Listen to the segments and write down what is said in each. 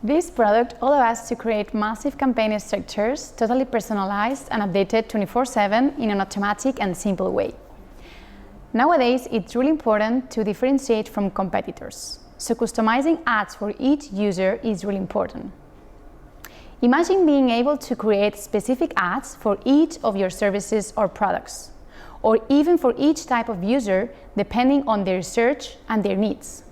This product allows us to create massive campaign structures, totally personalized and updated 24/7 in an automatic and simple way. Nowadays, it's really important to differentiate from competitors, so customizing ads for each user is really important. Imagine being able to create specific ads for each of your services or products, or even for each type of user depending on their search and their needs.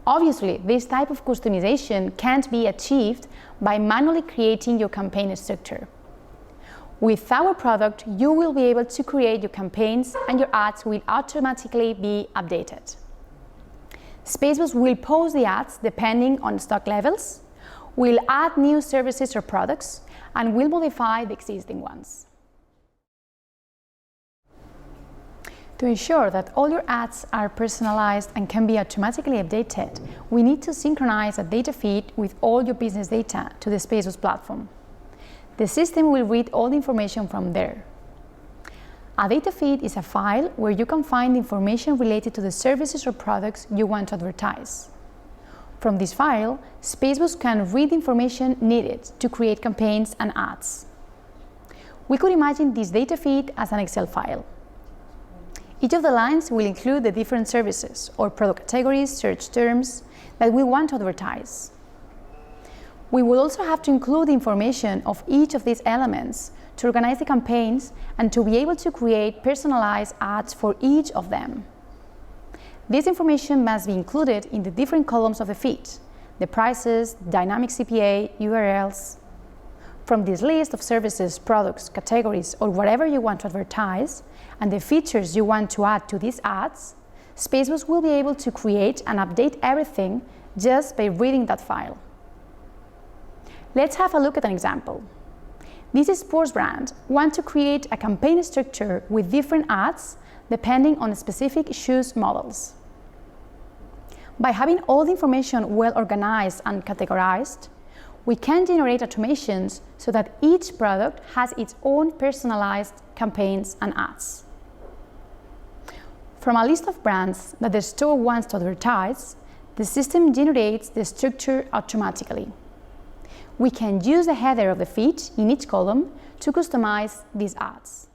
Obviously, this type of customization can't be achieved by manually creating your campaign structure. With our product, you will be able to create your campaigns and your ads will automatically be updated. Spaceboost will post the ads depending on stock levels, will add new services or products, and will modify the existing ones. To ensure that all your ads are personalized and can be automatically updated, we need to synchronize a data feed with all your business data to the Spaceboost platform. The system will read all the information from there. A data feed is a file where you can find information related to the services or products you want to advertise. From this file, Spaceboost can read the information needed to create campaigns and ads. We could imagine this data feed as an Excel file. Each of the lines will include the different services or product categories, search terms that we want to advertise. We will also have to include the information of each of these elements to organize the campaigns and to be able to create personalized ads for each of them. This information must be included in the different columns of the feed: the prices, dynamic CPA, URLs. From this list of services, products, categories, or whatever you want to advertise, and the features you want to add to these ads, Spaceboost will be able to create and update everything just by reading that file. Let's have a look at an example. This sports brand wants to create a campaign structure with different ads depending on specific shoes models. By having all the information well organized and categorized, we can generate automations so that each product has its own personalized campaigns and ads. From a list of brands that the store wants to advertise, the system generates the structure automatically. We can use the header of the feed in each column to customize these ads.